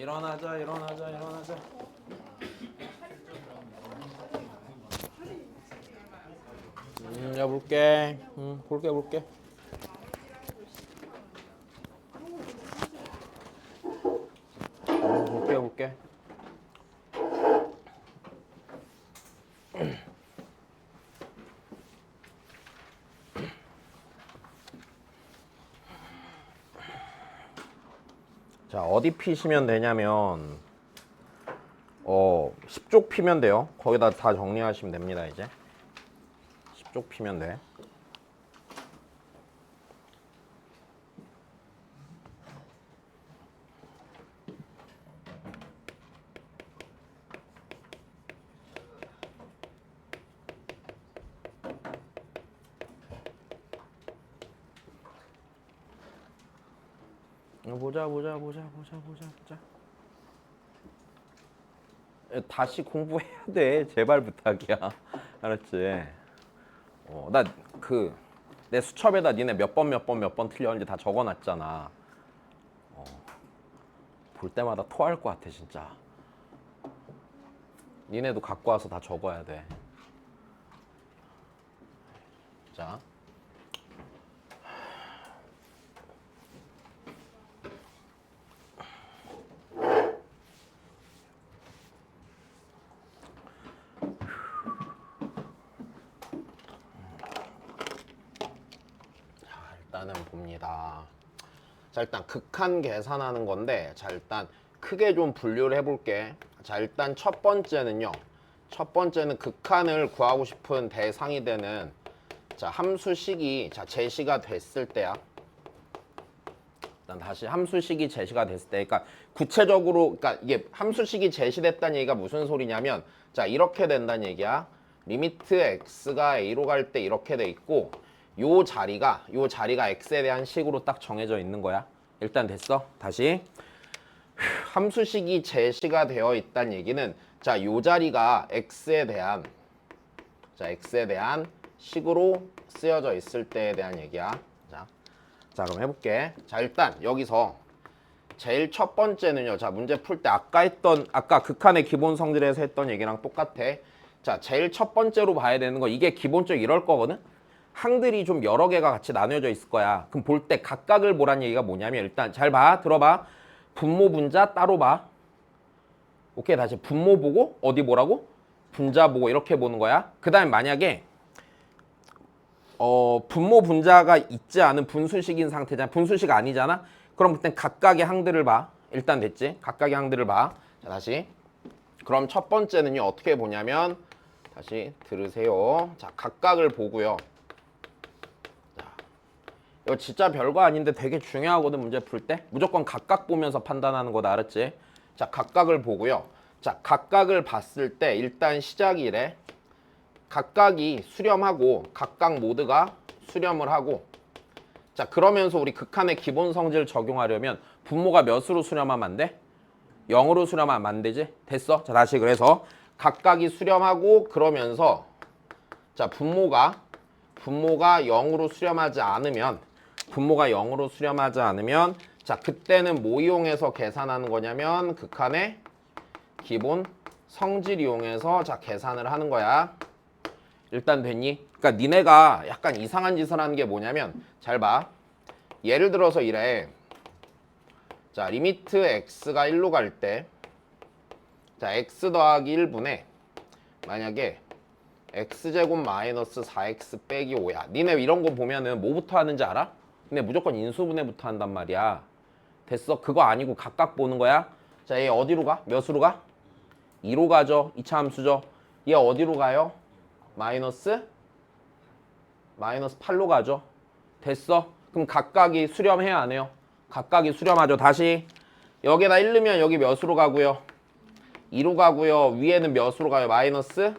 일어나자. 야 볼게. 볼게. 볼게. 자, 어디 피시면 되냐면 10쪽 피면 돼요. 거기다 다 정리하시면 됩니다. 이제 10쪽 피면 돼. 보자. 다시 공부해야 돼. 제발 부탁이야. 알았지? 나 내 수첩에다 니네 몇 번 틀렸는지 다 적어놨잖아. 볼 때마다 토할 것 같아 진짜. 니네도 갖고 와서 다 적어야 돼. 자. 일단은 봅니다. 자, 일단 극한 계산하는 건데, 자, 일단 크게 좀 분류를 해볼게. 자, 일단 첫 번째는 극한을 구하고 싶은 대상이 되는 자, 함수식이 자, 제시가 됐을 때야. 일단 다시 함수식이 제시가 됐을 때, 그러니까 구체적으로, 그러니까 이게 함수식이 제시됐다는 얘기가 무슨 소리냐면, 자, 이렇게 된다는 얘기야. 리미트 x가 a로 갈 때 이렇게 돼 있고, 요 자리가 x에 대한 식으로 딱 정해져 있는 거야. 일단 됐어. 다시 함수식이 제시가 되어 있다는 얘기는 자, 요 자리가 x에 대한 식으로 쓰여져 있을 때에 대한 얘기야. 자 그럼 해볼게. 자, 일단 여기서 제일 첫 번째는요. 자, 문제 풀 때 아까 극한의 기본 성질에서 했던 얘기랑 똑같아. 자, 제일 첫 번째로 봐야 되는 거, 이게 기본적으로 이럴 거거든. 항들이 좀 여러 개가 같이 나뉘어져 있을 거야. 그럼 볼 때 각각을 보란 얘기가 뭐냐면, 일단 잘 봐. 들어봐. 분모 분자 따로 봐. 오케이. 다시 분모 보고 어디 보라고? 분자 보고 이렇게 보는 거야. 그 다음에 만약에 분모 분자가 있지 않은 분수식인 상태잖아. 분수식 아니잖아. 그럼 그땐 각각의 항들을 봐. 일단 됐지? 각각의 항들을 봐. 자, 다시. 그럼 첫 번째는요. 어떻게 보냐면, 다시 들으세요. 자, 각각을 보고요. 이거 진짜 별거 아닌데 되게 중요하거든. 문제 풀 때 무조건 각각 보면서 판단하는 거다. 알았지? 자, 각각을 보고요. 자, 각각을 봤을 때 일단 시작이 이래. 각각이 수렴하고 각각 모두가 수렴을 하고, 자, 그러면서 우리 극한의 기본 성질 적용하려면 분모가 몇으로 수렴하면 안 돼? 0으로 수렴하면 안 되지? 됐어? 자, 다시 그래서 각각이 수렴하고, 그러면서 자, 분모가 0으로 수렴하지 않으면 자, 그때는 뭐 이용해서 계산하는 거냐면 극한의 기본 성질 이용해서 자, 계산을 하는 거야. 일단 됐니? 그러니까 니네가 약간 이상한 짓을 하는 게 뭐냐면, 잘 봐. 예를 들어서 이래. 자, 리미트 x가 1로 갈 때, 자, x 더하기 1분의 만약에 x제곱 마이너스 4x 빼기 5야. 니네 이런 거 보면은 뭐부터 하는지 알아? 근데 무조건 인수분해부터 한단 말이야. 됐어? 그거 아니고 각각 보는 거야. 자, 얘 어디로 가? 몇으로 가? 2로 가죠. 2차 함수죠. 얘 어디로 가요? 마이너스 8로 가죠. 됐어? 그럼 각각이 수렴해야 안 해요? 각각이 수렴하죠. 다시 여기다 1 넣으면 여기 몇으로 가고요? 2로 가고요. 위에는 몇으로 가요? 마이너스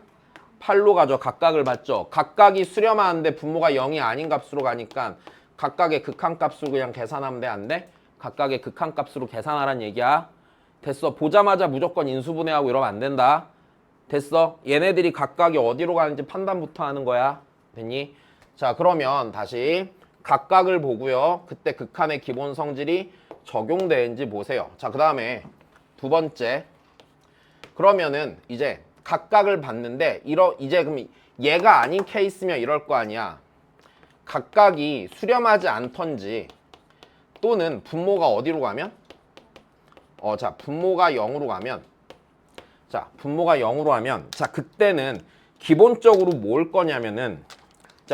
8로 가죠. 각각을 봤죠. 각각이 수렴하는데 분모가 0이 아닌 값으로 가니까 각각의 극한값으로 그냥 계산하면 돼? 안 돼? 각각의 극한값으로 계산하란 얘기야. 됐어. 보자마자 무조건 인수분해하고 이러면 안 된다. 됐어. 얘네들이 각각이 어디로 가는지 판단부터 하는 거야. 됐니? 자, 그러면 다시 각각을 보고요. 그때 극한의 기본 성질이 적용되는지 보세요. 자, 그 다음에 두 번째. 그러면은 이제 각각을 봤는데 이제 그럼 얘가 아닌 케이스면 이럴 거 아니야. 각각이 수렴하지 않던지 또는 분모가 어디로 가면? 자, 분모가 0으로 가면 분모가 0으로 하면 그때는 기본적으로 뭘 거냐면은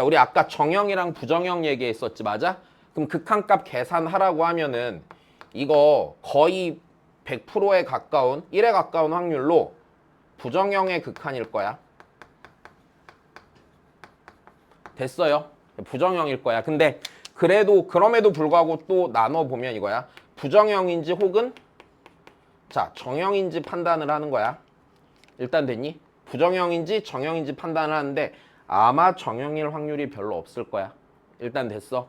우리 아까 정형이랑 부정형 얘기했었지, 맞아? 그럼 극한값 계산하라고 하면은 이거 거의 100%에 가까운 1에 가까운 확률로 부정형의 극한일 거야. 됐어요? 부정형일 거야. 근데 그럼에도 불구하고 또 나눠보면 이거야. 부정형인지 혹은 정형인지 판단을 하는 거야. 일단 됐니? 부정형인지 정형인지 판단을 하는데 아마 정형일 확률이 별로 없을 거야. 일단 됐어?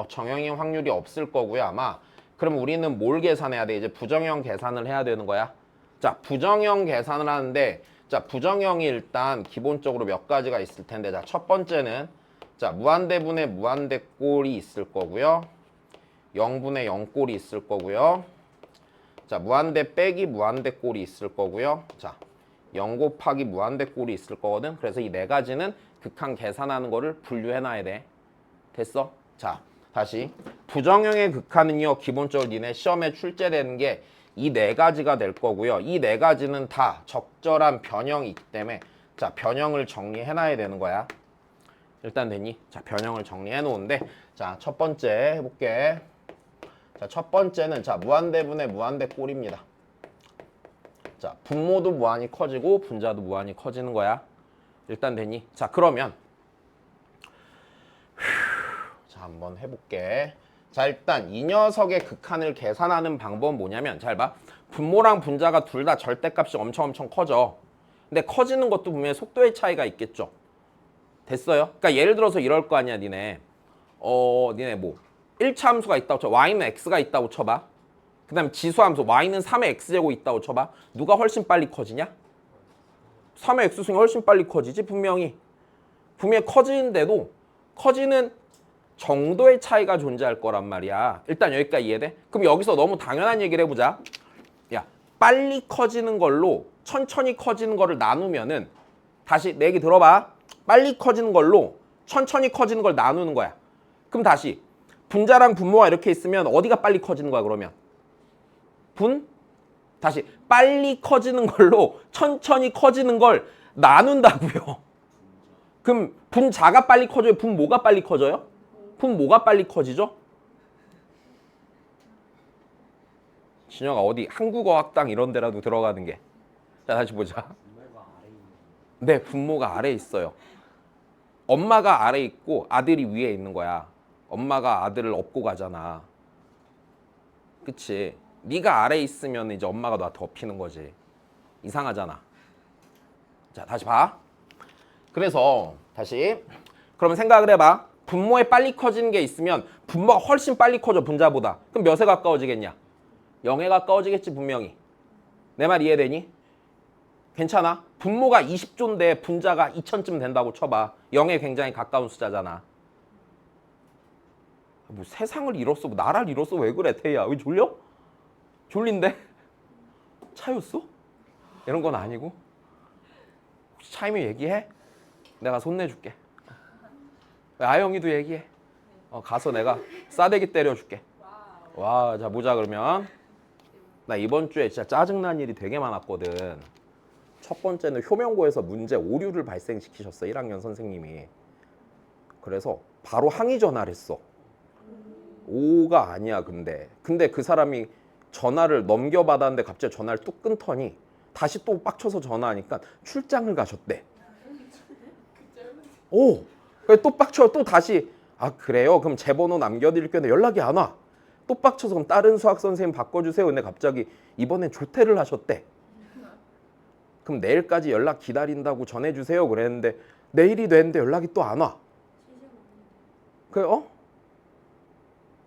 정형일 확률이 없을 거고요, 아마. 그럼 우리는 뭘 계산해야 돼? 이제 부정형 계산을 해야 되는 거야. 부정형 계산을 하는데 부정형이 일단 기본적으로 몇 가지가 있을 텐데 첫 번째는 무한대분의 무한대꼴이 있을 거고요. 0분의 0꼴이 있을 거고요. 무한대 빼기 무한대꼴이 있을 거고요. 0 곱하기 무한대꼴이 있을 거거든. 그래서 이 네 가지는 극한 계산하는 거를 분류해놔야 돼. 됐어? 다시. 부정형의 극한은요, 기본적으로 니네 시험에 출제되는 게 이 네 가지가 될 거고요. 이 네 가지는 다 적절한 변형이 있기 때문에 변형을 정리해놔야 되는 거야. 일단 됐니? 변형을 정리해 놓은데 첫 번째 해볼게. 첫 번째는 무한대분의 무한대꼴입니다. 분모도 무한히 커지고 분자도 무한히 커지는 거야. 일단 됐니? 그러면 한번 해볼게. 일단 이 녀석의 극한을 계산하는 방법은 뭐냐면 잘 봐. 분모랑 분자가 둘 다 절대값이 엄청 커져. 근데 커지는 것도 분명히 속도의 차이가 있겠죠. 됐어요? 그러니까 예를 들어서 이럴 거 아니야, 니네. 니네 뭐 1차 함수가 있다고 쳐. y는 x가 있다고 쳐봐. 그 다음에 지수함수 y는 3의 x제곱 있다고 쳐봐. 누가 훨씬 빨리 커지냐? 3의 x승이 훨씬 빨리 커지지, 분명히. 분명히 커지는데도 커지는 정도의 차이가 존재할 거란 말이야. 일단 여기까지 이해돼? 그럼 여기서 너무 당연한 얘기를 해보자. 야, 빨리 커지는 걸로 천천히 커지는 거를 나누면은 다시 내 얘기 들어봐. 빨리 커지는 걸로 천천히 커지는 걸 나누는 거야. 그럼 다시 분자랑 분모가 이렇게 있으면 어디가 빨리 커지는 거야, 그러면? 다시 빨리 커지는 걸로 천천히 커지는 걸 나눈다고요. 그럼 분자가 빨리 커져요? 분모가 빨리 커져요? 분모가 빨리 커지죠? 진영아 어디 한국어 학당 이런 데라도 들어가는 게. 다시 보자. 네, 분모가 아래에 있어요. 엄마가 아래에 있고 아들이 위에 있는 거야. 엄마가 아들을 업고 가잖아. 그치? 네가 아래에 있으면 이제 엄마가 너한테 업히는 거지. 이상하잖아. 다시 봐. 그래서 다시 그러면 생각을 해봐. 분모에 빨리 커지는 게 있으면 분모가 훨씬 빨리 커져, 분자보다. 그럼 몇에 가까워지겠냐? 0에 가까워지겠지, 분명히. 내 말 이해되니? 괜찮아? 분모가 20조인데 분자가 2000쯤 된다고 쳐봐. 0에 굉장히 가까운 숫자잖아. 뭐 세상을 잃었어, 뭐 나라를 잃었어, 왜 그래, 태희야? 왜 졸려? 졸린데? 차였어? 이런 건 아니고. 혹시 차이면 얘기해? 내가 손 내줄게. 아영이도 얘기해. 가서 내가 싸대기 때려줄게. 와, 자 보자 그러면. 나 이번 주에 진짜 짜증난 일이 되게 많았거든. 첫 번째는 효명고에서 문제 오류를 발생시키셨어, 1학년 선생님이. 그래서 바로 항의 전화를 했어. 5가 아니야, 근데 그 사람이 전화를 넘겨받았는데 갑자기 전화를 뚝 끊더니 다시 또 빡쳐서 전화하니까 출장을 가셨대. 오, 그래 또 빡쳐. 또 다시 그래요? 그럼 제 번호 남겨드릴게요. 근데 연락이 안 와. 또 빡쳐서 그럼 다른 수학 선생님 바꿔주세요. 근데 갑자기 이번엔 조퇴를 하셨대. 그럼 내일까지 연락 기다린다고 전해주세요. 그랬는데 내일이 됐는데 연락이 또 안 와. 그래,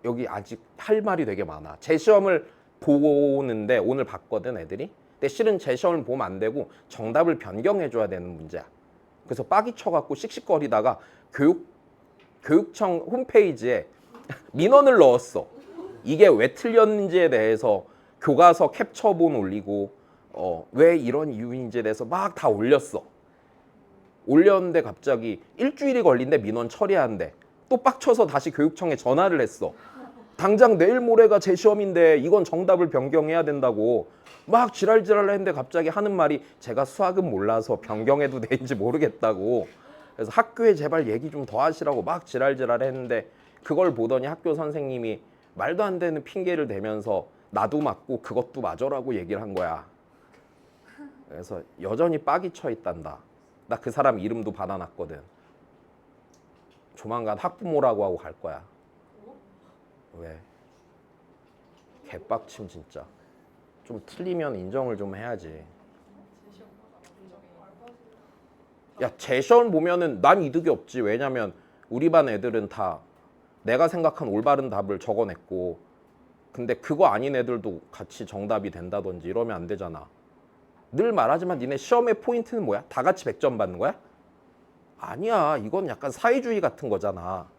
여기 아직 할 말이 되게 많아. 제 시험을 보는데 오늘 봤거든, 애들이. 근데 실은 제 시험을 보면 안 되고 정답을 변경해줘야 되는 문제야. 그래서 빡이 쳐갖고 씩씩거리다가 교육청 홈페이지에 민원을 넣었어. 이게 왜 틀렸는지에 대해서 교과서 캡처본 올리고 왜 이런 이유인지에 대해서 막 다 올렸어. 올렸는데 갑자기 일주일이 걸린대 민원 처리하는데 또 빡쳐서 다시 교육청에 전화를 했어. 당장 내일 모레가 제 시험인데 이건 정답을 변경해야 된다고 막 지랄지랄 했는데 갑자기 하는 말이 제가 수학은 몰라서 변경해도 되는지 모르겠다고. 그래서 학교에 제발 얘기 좀 더 하시라고 막 지랄지랄 했는데 그걸 보더니 학교 선생님이 말도 안 되는 핑계를 대면서 나도 맞고 그것도 맞아라고 얘기를 한 거야. 그래서 여전히 빡이 쳐 있단다. 나 그 사람 이름도 받아놨거든. 조만간 학부모라고 하고 갈 거야. 왜? 개빡침 진짜. 좀 틀리면 인정을 좀 해야지. 야, 제 시험 보면은 난 이득이 없지. 왜냐면 우리 반 애들은 다 내가 생각한 올바른 답을 적어냈고 근데 그거 아닌 애들도 같이 정답이 된다든지 이러면 안 되잖아. 늘 말하지만 니네 시험의 포인트는 뭐야? 다 같이 100점 받는 거야? 아니야. 이건 약간 사회주의 같은 거잖아.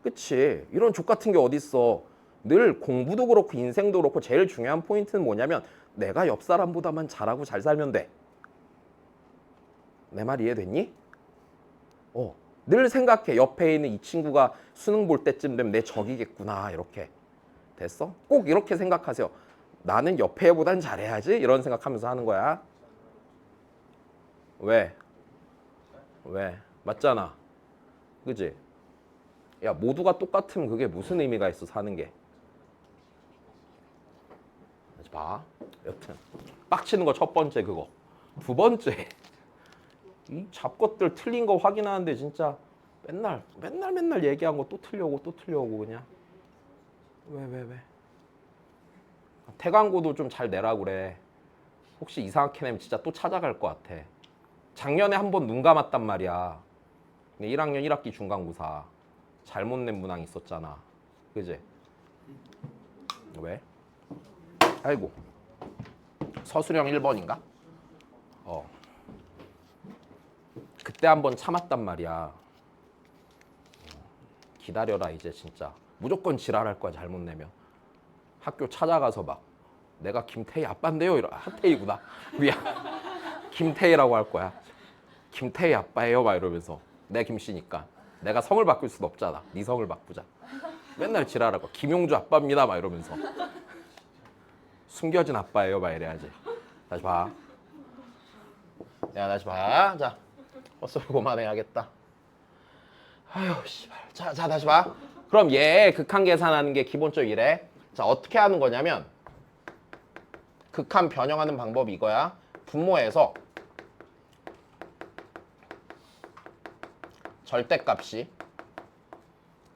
그치? 이런 족 같은 게 어딨어. 늘 공부도 그렇고 인생도 그렇고 제일 중요한 포인트는 뭐냐면 내가 옆 사람보다만 잘하고 잘 살면 돼. 내 말 이해됐니? 늘 생각해. 옆에 있는 이 친구가 수능 볼 때쯤 되면 내 적이겠구나. 이렇게. 됐어? 꼭 이렇게 생각하세요. 나는 옆에 애보단 잘해야지. 이런 생각하면서 하는 거야. 왜? 왜? 맞잖아. 그지? 야, 모두가 똑같으면 그게 무슨 의미가 있어, 사는 게. 봐. 여튼 빡치는 거 첫 번째 그거. 두 번째. 이 잡것들 틀린 거 확인하는데 진짜 맨날 얘기한 거 또 틀려오고 그냥. 왜? 태강고도 좀 잘 내라고 그래. 혹시 이상하게 내면 진짜 또 찾아갈 것 같아. 작년에 한 번 눈 감았단 말이야. 1학년 1학기 중간고사. 잘못 낸 문항 있었잖아. 그지? 왜? 아이고. 서술형 1번인가? 그때 한 번 참았단 말이야. 기다려라 이제 진짜. 무조건 지랄할 거야 잘못 내면. 학교 찾아가서 막 내가 김태희 아빠인데요. 하태희구나. 미안. 김태희라고 할 거야. 김태희 아빠예요 막 이러면서. 내 김씨니까. 내가 성을 바꿀 수는 없잖아. 네 성을 바꾸자. 맨날 지랄할 거야. 김용주 아빠입니다 막 이러면서. 숨겨진 아빠예요 막 이래야지. 다시 봐. 야, 다시 봐. 자, 헛소리 그만해야겠다. 아휴, 씨발. 자, 다시 봐. 그럼 얘 극한 계산하는 게 기본적으로 이래. 자, 어떻게 하는 거냐면 극한 변형하는 방법이 이거야. 분모에서 절대값이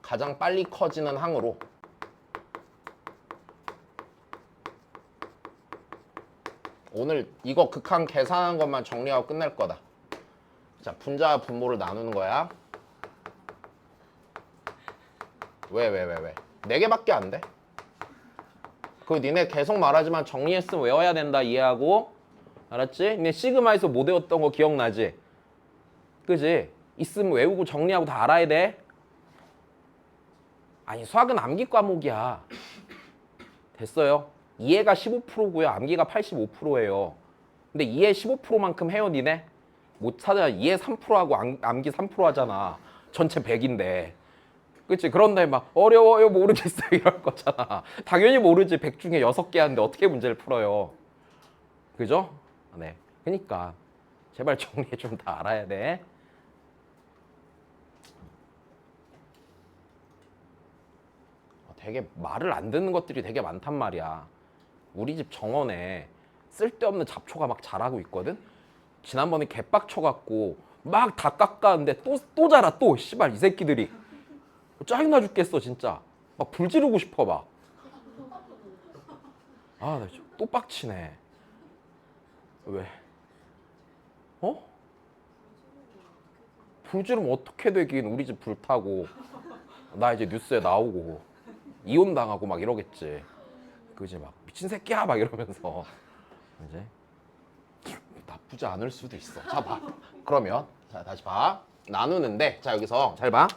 가장 빨리 커지는 항으로 오늘 이거 극한 계산한 것만 정리하고 끝낼 거다. 자, 분자와 분모를 나누는 거야. 왜? 4개밖에 안 돼. 그거 니네 계속 말하지만 정리했으면 외워야 된다 이해하고. 알았지? 니네 시그마에서 못 외웠던 거 기억나지? 그지? 있으면 외우고 정리하고 다 알아야 돼. 아니 수학은 암기 과목이야. 됐어요? 이해가 15%고요. 암기가 85%예요. 근데 이해 15%만큼 해요 니네? 못 찾아. 이해 3%하고 암기 3% 하잖아. 전체 100인데. 그치? 그런 다음에 막 어려워요 모르겠어요 이럴 거잖아. 당연히 모르지. 100 중에 6개 하는데 어떻게 문제를 풀어요. 그죠? 네. 그러니까 제발 정리 좀 다 알아야 돼. 되게 말을 안 듣는 것들이 되게 많단 말이야. 우리 집 정원에 쓸데없는 잡초가 막 자라고 있거든. 지난번에 개빡쳐갖고 막 다 깎았는데 또 자라 또. 씨발 이 새끼들이 짜증나 죽겠어 진짜. 막 불 지르고 싶어 막. 아, 나 또 빡치네. 왜? 불 지르면 어떻게 되긴. 우리 집 불타고 나 이제 뉴스에 나오고 이혼 당하고 막 이러겠지. 그지? 막 미친 새끼야 막 이러면서. 이제 나쁘지 않을 수도 있어. 자, 봐. 그러면 자, 다시 봐. 나누는데 자, 여기서 잘 봐.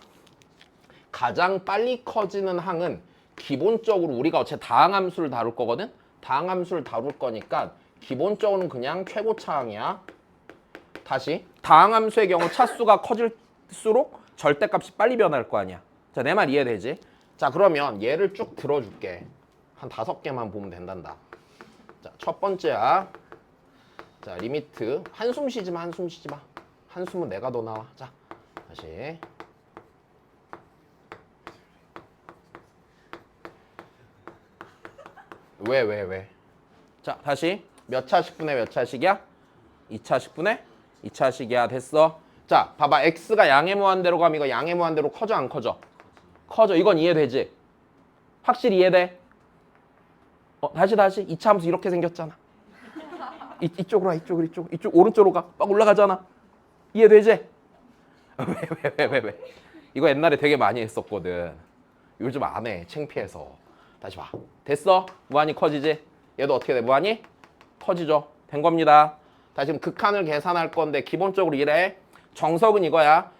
가장 빨리 커지는 항은 기본적으로 우리가 어차피 다항함수를 다룰 거거든. 다항함수를 다룰 거니까 기본적으로는 그냥 최고차항이야. 다시 다항함수의 경우 차수가 커질수록 절대값이 빨리 변할 거 아니야. 자, 내 말 이해되지? 자, 그러면 얘를 쭉 들어줄게. 한 5개만 보면 된단다. 자, 첫 번째야. 자, 리미트. 한숨 쉬지 마, 한숨 쉬지 마. 한숨은 내가 더 나와. 자, 다시. 왜? 자, 다시. 몇 차식분의 몇 차식이야? 2차식분의 2차식이야. 됐어. 자, 봐봐. x가 양의 무한대로 가면 이거 양의 무한대로 커져 안 커져? 커져. 이건 이해되지? 확실히 이해돼? 다시 2차 함수 이렇게 생겼잖아. 이쪽으로 와, 이쪽 오른쪽으로 가. 막 올라가잖아. 이해되지? 왜? 이거 옛날에 되게 많이 했었거든. 요즘 안 해. 창피해서. 다시 봐. 됐어? 무한히 커지지? 얘도 어떻게 돼? 무한히 커지죠. 된 겁니다. 다시 지금 극한을 계산할 건데 기본적으로 이래. 정석은 이거야.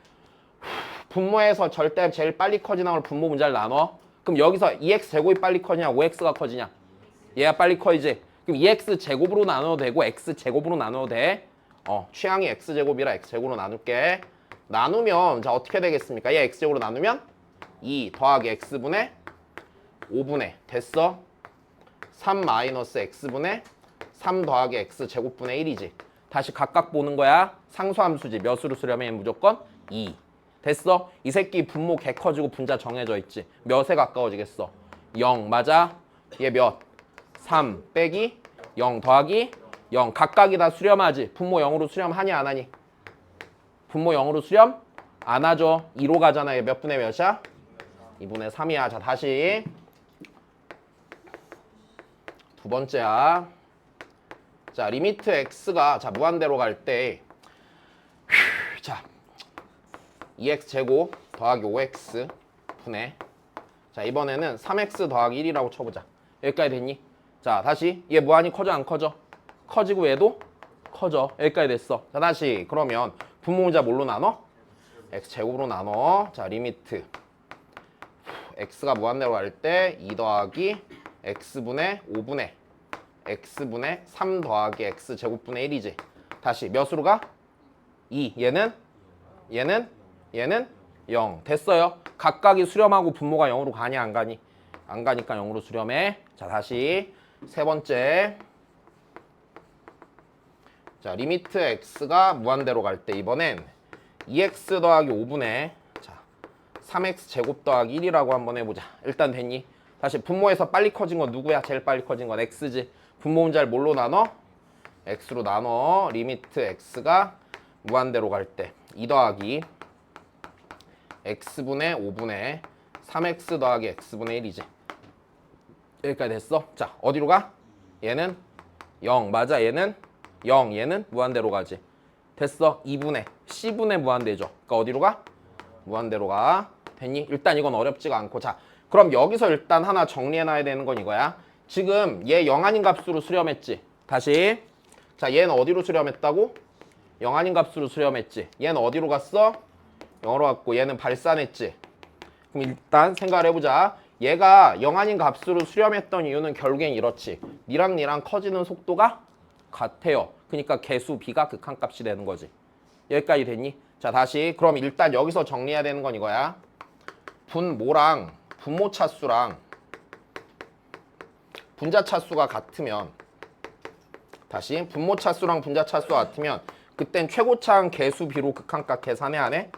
분모에서 절대 제일 빨리 커지는 걸 분모 문자를 나눠. 그럼 여기서 2x 제곱이 빨리 커지냐 5x가 커지냐? 얘가 빨리 커지지. 그럼 2x 제곱으로 나눠도 되고 x 제곱으로 나눠도 돼. 취향이 x 제곱이라 x 제곱으로 나눌게. 나누면 자 어떻게 되겠습니까? 얘 x 제곱으로 나누면 2 더하기 x분의 5분의 됐어? 3 마이너스 x분의 3 더하기 x 제곱분의 1이지. 다시 각각 보는 거야. 상수함수지. 몇으로 수렴해? 무조건 2. 됐어? 이 새끼 분모 개 커지고 분자 정해져 있지. 몇에 가까워지겠어? 0 맞아? 얘 몇? 3 빼기 0 더하기 0. 각각이 다 수렴하지. 분모 0으로 수렴하니 안 하니? 분모 0으로 수렴? 안 하죠. 2로 가잖아. 얘 몇 분의 몇이야? 2분의 3이야. 자, 다시. 두 번째야. 자, 리미트 x가 자 무한대로 갈 때 자 2x 제곱 더하기 5x 분의 자 이번에는 3x 더하기 1이라고 쳐보자. 여기까지 됐니? 자, 다시 얘 무한히 커져 안 커져? 커지고 얘도 커져. 여기까지 됐어. 자, 다시 그러면 분모 문자 뭘로 나눠? x 제곱으로 나눠. 자, 리미트 x가 무한대로 갈 때 2 더하기 x분의 5분의 x분의 3 더하기 x 제곱분의 1이지. 다시 몇으로 가? 2. 얘는 0. 됐어요. 각각이 수렴하고 분모가 0으로 가니 안 가니? 안 가니까 0으로 수렴해. 자, 다시 세 번째. 자, 리미트 x가 무한대로 갈 때 이번엔 2x 더하기 5분의 자 3x 제곱 더하기 1이라고 한번 해보자. 일단 됐니? 다시 분모에서 빨리 커진 건 누구야? 제일 빨리 커진 건 x지. 분모 문자를 뭘로 나눠? x로 나눠. 리미트 x가 무한대로 갈 때 2 더하기 x분의 5분의 3x 더하기 x분의 1이지. 여기까지 됐어. 자, 어디로 가? 얘는 0 맞아. 얘는 0. 얘는 무한대로 가지. 됐어. 2분의 c분의 무한대죠. 그러니까 어디로 가? 무한대로 가. 됐니? 일단 이건 어렵지가 않고. 자, 그럼 여기서 일단 하나 정리해놔야 되는 건 이거야. 지금 얘 0 아닌 값으로 수렴했지. 다시. 자, 얘는 어디로 수렴했다고? 0 아닌 값으로 수렴했지. 얘는 어디로 갔어? 0으로 갔고 얘는 발산했지. 그럼 일단 생각을 해보자. 얘가 0 아닌 값으로 수렴했던 이유는 결국엔 이렇지. 니랑 커지는 속도가 같아요. 그러니까 개수 b가 극한값이 되는 거지. 여기까지 됐니? 자, 다시. 그럼 일단 여기서 정리해야 되는 건 이거야. 분모랑 분모 차수랑 분자 차수가 같으면 다시 분모 차수랑 분자 차수가 같으면 그땐 최고차항 개수 비로 극한값 계산해 안 해?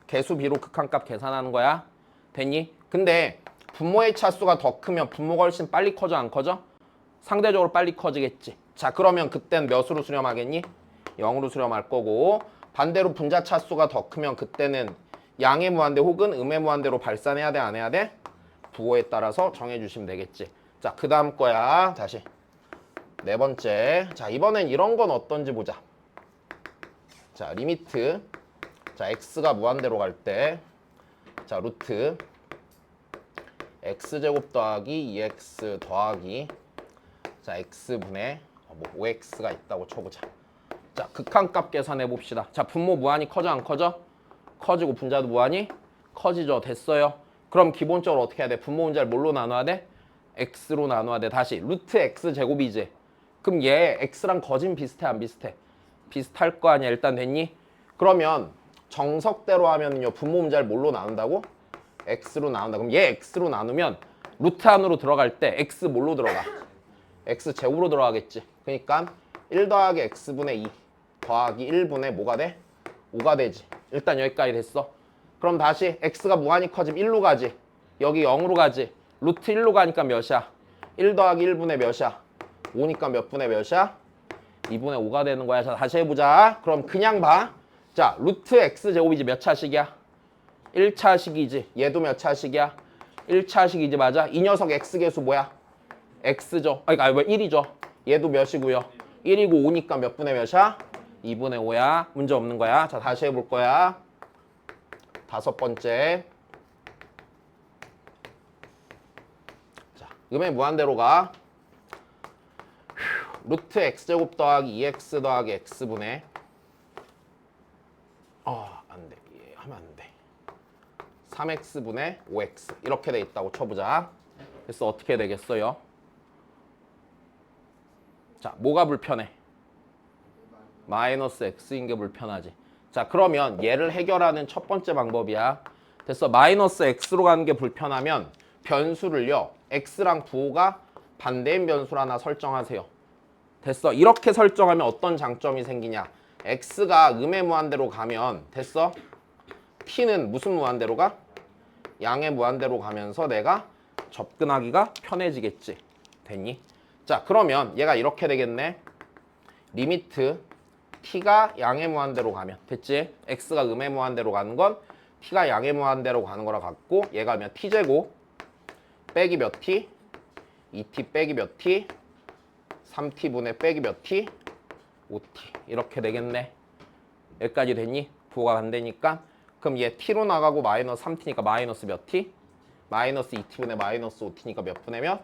개수 비로 극한값 계산하는 거야. 됐니? 근데 분모의 차수가 더 크면 분모가 훨씬 빨리 커져 안 커져? 상대적으로 빨리 커지겠지. 자, 그러면 그땐 몇으로 수렴하겠니? 0으로 수렴할 거고 반대로 분자 차수가 더 크면 그때는 양의 무한대 혹은 음의 무한대로 발산해야 돼 안 해야 돼? 부호에 따라서 정해주시면 되겠지. 자, 그 다음 거야. 다시 네 번째. 자, 이번엔 이런 건 어떤지 보자. 자, 리미트 자 x가 무한대로 갈 때 자 루트 x제곱 더하기 2x 더하기 자 x분의 5x가 있다고 쳐보자. 자, 극한값 계산해 봅시다. 자, 분모 무한히 커져 안 커져? 커지고 분자도 무한히 커지죠. 됐어요. 그럼 기본적으로 어떻게 해야 돼? 분모 분자를 뭘로 나눠야 돼? x로 나눠야 돼. 다시 루트 x 제곱이지. 그럼 얘 x랑 거진 비슷해 안 비슷해? 비슷할 거 아니야. 일단 됐니? 그러면 정석대로 하면요 분모 문자를 뭘로 나눈다고? x로 나눈다. 그럼 얘 x로 나누면 루트 안으로 들어갈 때 x 뭘로 들어가? x 제곱으로 들어가겠지. 그러니까 1 더하기 x분의 2 더하기 1분의 뭐가 돼? 5가 되지. 일단 여기까지 됐어. 그럼 다시 x가 무한히 커지면 1로 가지. 여기 0으로 가지. 루트 1로 가니까 몇이야? 1 더하기 1분의 몇이야? 5니까 몇 분의 몇이야? 2분의 5가 되는 거야. 자, 다시 해보자. 그럼 그냥 봐. 자, 루트 x 제곱이지 몇 차식이야? 1차식이지. 얘도 몇 차식이야? 1차식이지 맞아? 이 녀석 x 계수 뭐야? x죠. 아니 1이죠. 얘도 몇이고요? 1이고 5니까 몇 분의 몇이야? 2분의 5야. 문제 없는 거야. 자, 다시 해볼 거야. 다섯 번째. 자, 음의 무한대로 가. 루트 x제곱 더하기 2x 더하기 x분의 안 돼. 하면 안 돼. 3x분의 5x 이렇게 돼 있다고 쳐보자. 그래서 어떻게 되겠어요? 자, 뭐가 불편해? 마이너스 x인 게 불편하지. 자, 그러면 얘를 해결하는 첫 번째 방법이야. 됐어. 마이너스 x로 가는 게 불편하면 변수를요. x랑 부호가 반대인 변수를 하나 설정하세요. 됐어. 이렇게 설정하면 어떤 장점이 생기냐. x가 음의 무한대로 가면 됐어. t는 무슨 무한대로 가? 양의 무한대로 가면서 내가 접근하기가 편해지겠지. 됐니? 자, 그러면 얘가 이렇게 되겠네. 리미트 t가 양의 무한대로 가면 됐지? x가 음의 무한대로 가는 건 t가 양의 무한대로 가는 거랑 같고 얘가 면 t제곱 빼기 몇 t? 2t 빼기 몇 t? 3t분의 빼기 몇 t? 5t 이렇게 되겠네. 여기까지 됐니? 부호가 반대니까. 그럼 얘 t로 나가고 마이너스 3t니까 마이너스 몇 t? 마이너스 2t분의 마이너스 5t니까 몇 분의 몇?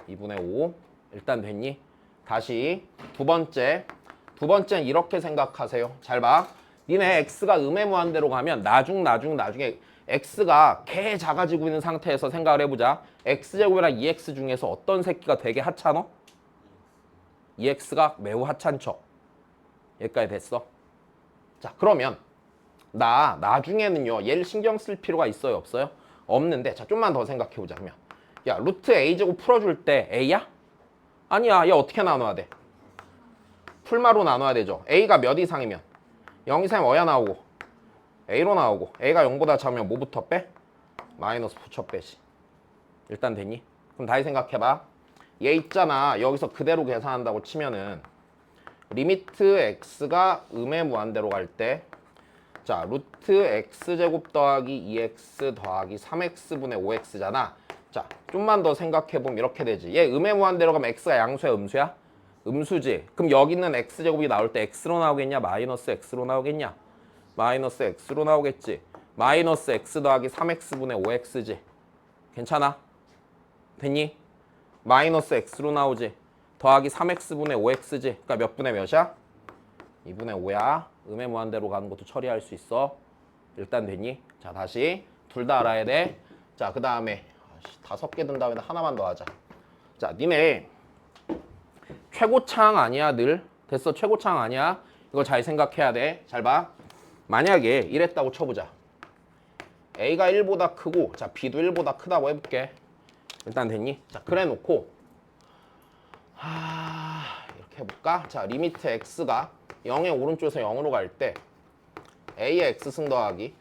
2분의 5. 일단 됐니? 다시 두 번째는 이렇게 생각하세요. 잘 봐. 니네 x가 음의 무한대로 가면 나중에 x가 개 작아지고 있는 상태에서 생각을 해보자. x제곱이랑 2x 중에서 어떤 새끼가 되게 하찮어? 2x가 매우 하찮죠. 여기까지 됐어. 자, 그러면 나중에는요 얘를 신경 쓸 필요가 있어요 없어요? 없는데 자 좀만 더 생각해보자. 그러면 야 루트 a제곱 풀어줄 때 a야? 아니야. 얘 어떻게 나눠야 돼? 풀마로 나눠야 되죠. a가 몇 이상이면 0 이상이면 어야 나오고 a로 나오고 a가 0보다 작으면 뭐부터 빼? 마이너스 붙여 빼지. 일단 됐니? 그럼 다시 생각해봐. 얘 있잖아. 여기서 그대로 계산한다고 치면은 리미트 x가 음의 무한대로 갈 때 자 루트 x제곱 더하기 2x 더하기 3x분의 5x잖아. 자 좀만 더 생각해보면 이렇게 되지. 얘 음의 무한대로 가면 x가 양수야 음수야? 음수지. 그럼 여기 있는 x제곱이 나올 때 x로 나오겠냐? 마이너스 x로 나오겠냐? 마이너스 x로 나오겠지. 마이너스 x 더하기 3x분의 5x지. 괜찮아? 됐니? 마이너스 x로 나오지. 더하기 3x분의 5x지. 그러니까 몇 분의 몇이야? 2분의 5야. 음의 무한대로 가는 것도 처리할 수 있어. 일단 됐니? 자 다시 둘 다 알아야 돼. 자 그 다음에 5개 든 다음에 하나만 더 하자. 자 니네 최고창 아니야 늘? 됐어. 최고창 아니야. 이거 잘 생각해야 돼. 잘 봐. 만약에 이랬다고 쳐보자. A가 1보다 크고 자 B도 1보다 크다고 해볼게. 일단 됐니? 자 그래 놓고 이렇게 해볼까? 자 리미트 x가 0의 오른쪽에서 0으로 갈 때 A의 x승 더하기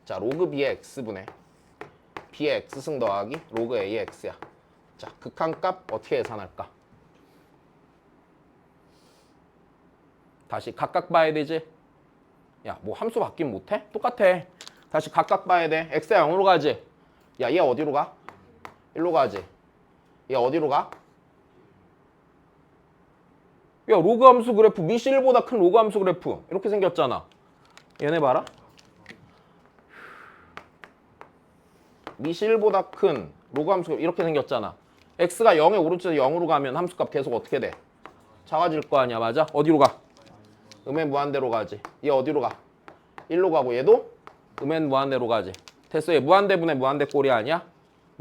자 로그 B의 x분의 B의 x승 더하기 로그 A의 x야. 자 극한값 어떻게 계산할까? 다시 각각 봐야 되지? 야 뭐 함수 바뀌면 못해? 똑같아. 다시 각각 봐야 돼. x가 0으로 가지? 야 얘 어디로 가? 1로 가지? 얘 어디로 가? 야 로그 함수 그래프 미시 1보다 큰 로그 함수 그래프 이렇게 생겼잖아. 얘네 봐라. 미시 1보다 큰 로그 함수 이렇게 생겼잖아. x가 0의 오른쪽에서 0으로 가면 함수값 계속 어떻게 돼? 작아질 거 아니야. 맞아? 어디로 가? 음의 무한대로 가지. 얘 어디로 가? 1로 가고 얘도 음의 무한대로 가지. 됐어. 얘 무한대분의 무한대 꼴이 아니야?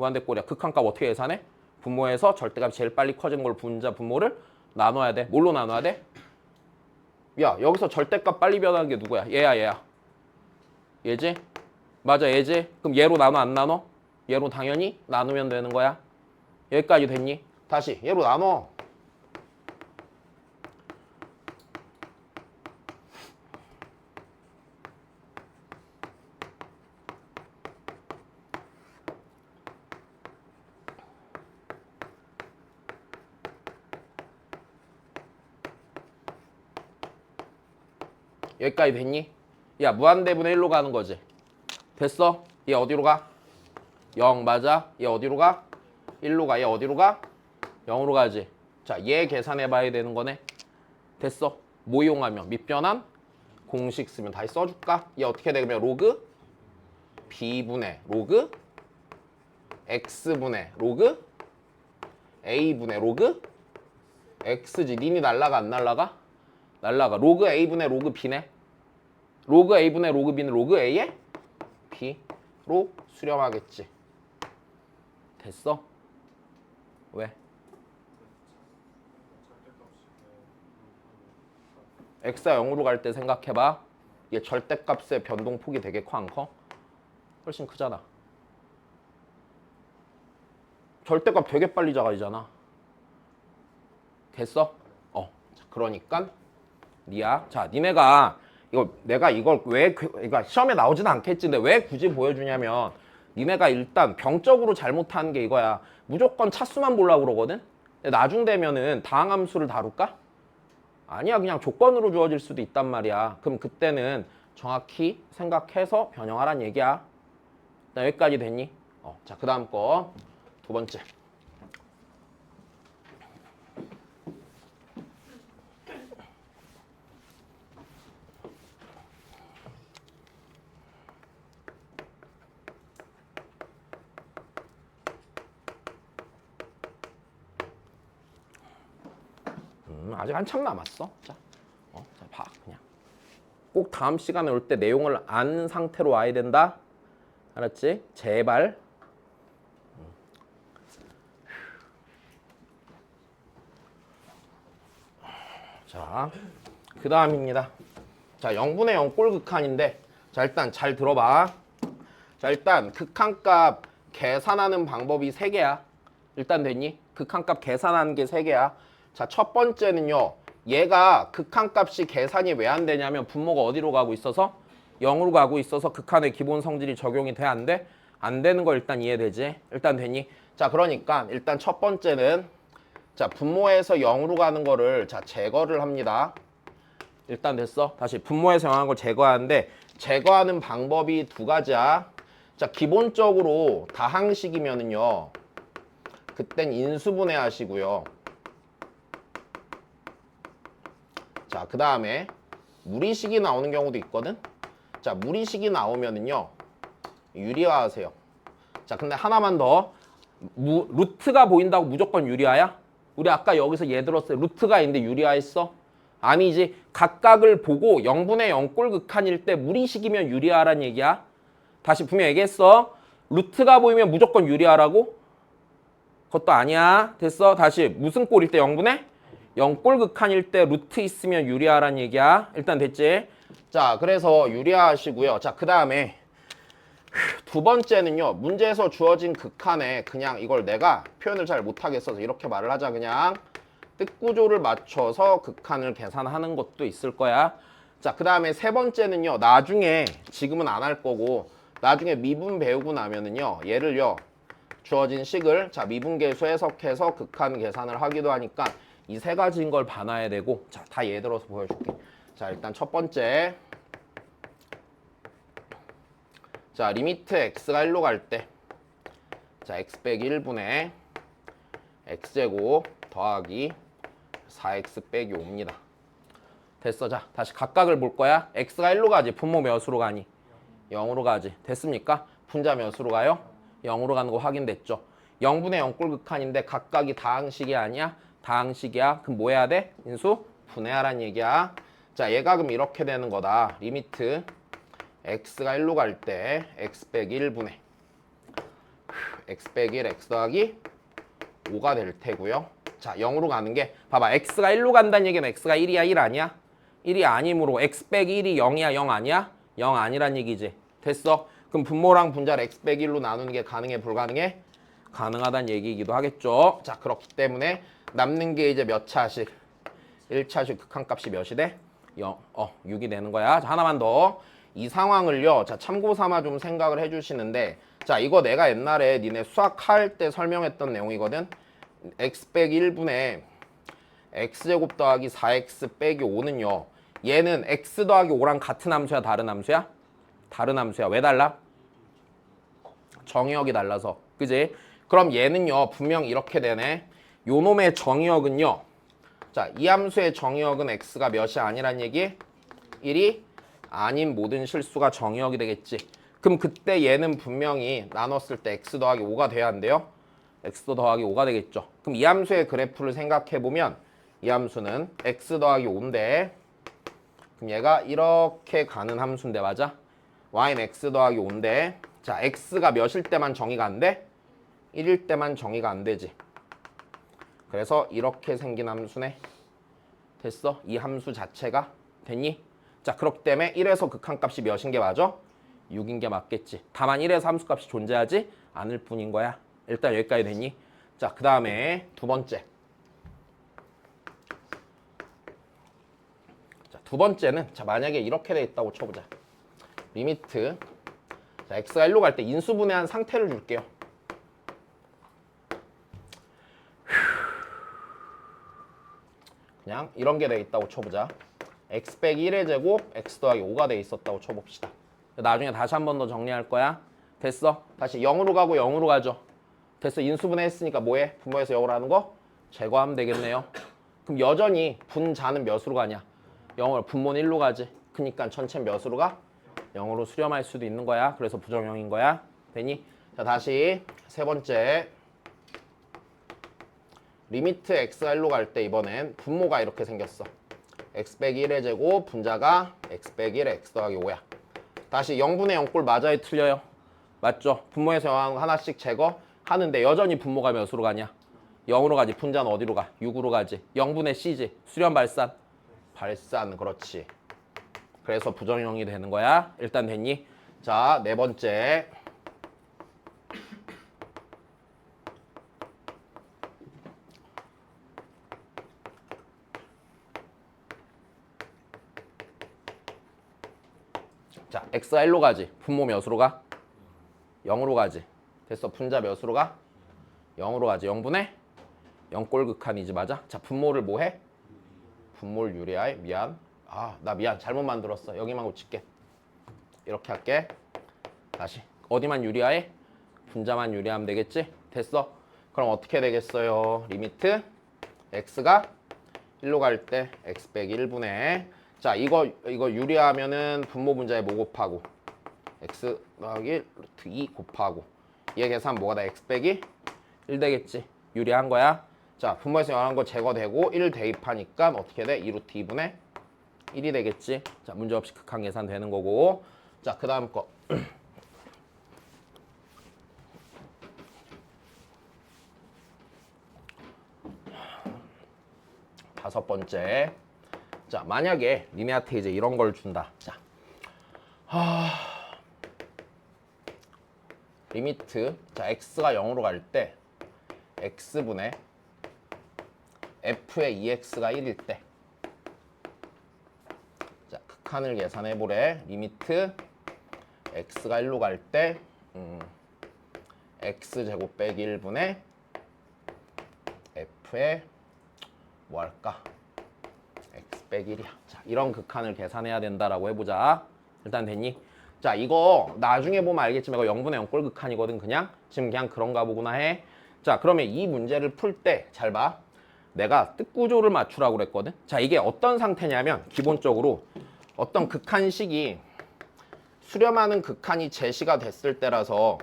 무한대꼴이야. 극한값 어떻게 계산해? 분모에서 절대값이 제일 빨리 커지는 걸 분자 분모를 나눠야 돼. 뭘로 나눠야 돼? 야, 여기서 절대값 빨리 변하는 게 누구야? 얘야. 얘지? 맞아, 얘지? 그럼 얘로 나눠 안 나눠? 얘로 당연히 나누면 되는 거야. 여기까지 됐니? 다시 얘로 나눠. 여기까지 됐니? 야, 무한대분의 1로 가는 거지. 됐어? 얘 어디로 가? 0 맞아? 얘 어디로 가? 1로 가. 얘 어디로 가? 0으로 가지. 자, 얘 계산해 봐야 되는 거네. 됐어? 뭐 이용하면? 밑변환 공식 쓰면 다시 써줄까? 얘 어떻게 되면 로그 b분의 로그 x분의 로그 a분의 로그 x지. 니니 날라가 안 날라가? 날라가. 로그 a분의 로그 b네. 로그 a분의 로그 b는 로그 a의 b로 수렴하겠지. 됐어? 왜? x가 0으로 갈 때 생각해봐. 얘 절대값의 변동폭이 되게 커 안 커? 훨씬 크잖아. 절대값 되게 빨리 작아지잖아. 됐어? 그러니까 니야. 자, 니네가 내가 이걸 왜 그러니까 시험에 나오진 않겠지. 근데 왜 굳이 보여주냐면 니네가 일단 병적으로 잘못하는 게 이거야. 무조건 차수만 보려고 그러거든. 근데 나중 되면은 다항함수를 다룰까? 아니야. 그냥 조건으로 주어질 수도 있단 말이야. 그럼 그때는 정확히 생각해서 변형하란 얘기야. 일단 여기까지 됐니? 자, 그 다음 거 두 번째. 아직 한참 남았어. 자, 자, 봐 그냥. 꼭 다음 시간에 올 때 내용을 아는 상태로 와야 된다. 알았지? 제발. 자, 그 다음입니다. 자, 0분의 0 꼴극한인데, 자, 일단 잘 들어봐. 자, 일단 극한값 계산하는 방법이 3개야. 일단 됐니? 극한값 계산하는 게 3개야. 자, 첫 번째는요. 얘가 극한값이 계산이 왜 안 되냐면 분모가 어디로 가고 있어서? 0으로 가고 있어서 극한의 기본 성질이 적용이 돼? 안 돼? 안 되는 거 일단 이해되지? 일단 됐니? 자, 그러니까 일단 첫 번째는 자, 분모에서 0으로 가는 거를 자, 제거를 합니다. 일단 됐어? 다시 분모에서 0하는 걸 제거하는데 제거하는 방법이 두 가지야. 자, 기본적으로 다항식이면은요. 그땐 인수분해 하시고요. 자, 그 다음에 무리식이 나오는 경우도 있거든. 자, 무리식이 나오면은요. 유리화하세요. 자, 근데 하나만 더. 루트가 보인다고 무조건 유리화야? 우리 아까 여기서 얘 들었어요. 루트가 있는데 유리화했어? 아니지. 각각을 보고 0분의 0 꼴극한일 때 무리식이면 유리화란 얘기야. 다시 분명 얘기했어. 루트가 보이면 무조건 유리화라고? 그것도 아니야. 됐어? 다시 무슨 꼴일 때 0분의 0 꼴극한일 때 루트 있으면 유리화란 얘기야. 일단 됐지? 자, 그래서 유리화하시고요. 자, 그 다음에 두 번째는요. 문제에서 주어진 극한에 그냥 이걸 내가 표현을 잘 못하겠어서 이렇게 말을 하자. 그냥 뜻구조를 맞춰서 극한을 계산하는 것도 있을 거야. 자, 그 다음에 세 번째는요. 나중에 지금은 안 할 거고 나중에 미분 배우고 나면은요. 얘를요. 주어진 식을 자 미분계수 해석해서 극한 계산을 하기도 하니까 이 세 가지인 걸 봐놔야 되고 자, 다 예를 들어서 보여줄게. 자, 일단 첫 번째 자, 리미트 x가 1로 갈 때 자, x 빼기 1분의 x제곱 더하기 4x 빼기 5입니다. 됐어. 자, 다시 각각을 볼 거야. x가 1로 가지. 분모 몇으로 가니? 0으로 가지. 됐습니까? 분자 몇으로 가요? 0으로 가는 거 확인됐죠? 0분의 0 꼴극한인데 각각이 다항식이 아니야? 다항식이야. 그럼 뭐 해야 돼? 인수 분해하란 얘기야. 자, 얘가 그럼 이렇게 되는 거다. 리미트 x가 1로 갈 때 x 빼기 1분의 x 빼기 1 x 더하기 5가 될 테고요. 자 0으로 가는 게 봐봐 x가 1로 간다는 얘기는 x가 1이야 1 아니야? 1이 아니므로 x 빼기 1이 0이야 0 아니야? 0 아니란 얘기지. 됐어? 그럼 분모랑 분자를 x 빼기 1로 나누는 게 가능해 불가능해? 가능하다는 얘기이기도 하겠죠. 자 그렇기 때문에 남는 게 이제 몇 차식? 1차식 극한값이 몇이 돼? 6이 되는 거야. 자 하나만 더. 이 상황을요. 자 참고 삼아 좀 생각을 해주시는데 자 이거 내가 옛날에 니네 수학할 때 설명했던 내용이거든. x 빼기 1분의 x제곱 더하기 4x 빼기 5는요. 얘는 x 더하기 5랑 같은 함수야 다른 함수야? 다른 함수야. 왜 달라? 정의역이 달라서. 그지? 그럼 얘는요. 분명 이렇게 되네. 요 놈의 정의역은요. 자, 이 함수의 정의역은 x가 몇이 아니란 얘기? 1이 아닌 모든 실수가 정의역이 되겠지. 그럼 그때 얘는 분명히 나눴을 때 x 더하기 5가 돼야 한대요. x 더하기 5가 되겠죠. 그럼 이 함수의 그래프를 생각해보면 이 함수는 x 더하기 5인데 그럼 얘가 이렇게 가는 함수인데 맞아? y는 x 더하기 5인데 자 x가 몇일 때만 정의가 안 돼? 1일 때만 정의가 안 되지. 그래서 이렇게 생긴 함수네. 됐어? 이 함수 자체가 됐니? 자 그렇기 때문에 1에서 극한값이 몇인 게 맞아? 6인 게 맞겠지. 다만 1에서 함수값이 존재하지 않을 뿐인 거야. 일단 여기까지 됐니? 자 그 다음에 두 번째. 자, 두 번째는 자 만약에 이렇게 돼 있다고 쳐보자. 리미트 자 x가 1로 갈 때 인수분해한 상태를 줄게요. 그냥 이런 게 돼 있다고 쳐보자. x 빼기 1의 제곱 x 더하기 5가 돼 있었다고 쳐봅시다. 나중에 다시 한 번 더 정리할 거야. 됐어? 다시 0으로 가고 0으로 가죠. 됐어? 인수분해 했으니까 뭐해? 분모에서 0으로 하는 거? 제거하면 되겠네요. 그럼 여전히 분자는 몇으로 가냐? 0으로 분모는 1로 가지. 그니까 전체 몇으로 가? 0으로 수렴할 수도 있는 거야. 그래서 부정형인 거야. 되니? 자 다시 세 번째. 리미트 x가 1로 갈 때 이번엔 분모가 이렇게 생겼어. x 빼기 1의 제곱 분자가 x 빼기 1의 x 더하기 5야. 다시 0분의 0꼴 맞아요? 틀려요? 맞죠? 분모에서 0 하나씩 제거하는데 여전히 분모가 몇으로 가냐? 0으로 가지. 분자는 어디로 가? 6으로 가지. 0분의 c지. 수렴 발산? 발산. 그렇지. 그래서 부정형이 되는 거야. 일단 됐니? 자, 네 번째. 자, x가 1로 가지. 분모 몇으로 가? 0으로 가지. 됐어. 분자 몇으로 가? 0으로 가지. 0분의 0꼴 극한이지. 맞아? 자, 분모를 뭐 해? 분모를 유리하에. 미안. 나 미안. 잘못 만들었어. 여기만 고칠게. 이렇게 할게. 다시. 어디만 유리하에? 분자만 유리하면 되겠지? 됐어. 그럼 어떻게 되겠어요? 리미트 x가 1로 갈 때 x 빼기 1분의 자 이거 유리하면은 분모 분자에 뭐 곱하고 x 더하기 루트 2 곱하고 얘 계산 뭐가 다 x 빼기 1 되겠지. 유리한 거야. 자 분모에서 영한 거 제거되고 1 대입하니까 어떻게 돼? 2 루트 2분의 1이 되겠지. 자 문제없이 극한 계산 되는 거고. 자 그 다음 거 다섯 번째. 자 만약에 니네한테 이제 이런 걸 준다. 자 리미트 자 x가 0으로 갈 때 x분의 f의 2x가 1일 때 자 극한을 계산해 보래. 리미트 x가 1로 갈 때 x제곱 빼기 1분의 f의 뭐 할까? x 빼기 1이야. 자, 이런 극한을 계산해야 된다라고 해보자. 일단 됐니? 자, 이거 나중에 보면 알겠지만 이거 0분의 0꼴 극한이거든. 그냥 지금 그냥 그런가 보구나 해. 자, 그러면 이 문제를 풀 때 잘 봐. 내가 뜻구조를 맞추라고 그랬거든. 자, 이게 어떤 상태냐면 기본적으로 어떤 극한식이 수렴하는 극한이 제시가 됐을 때라서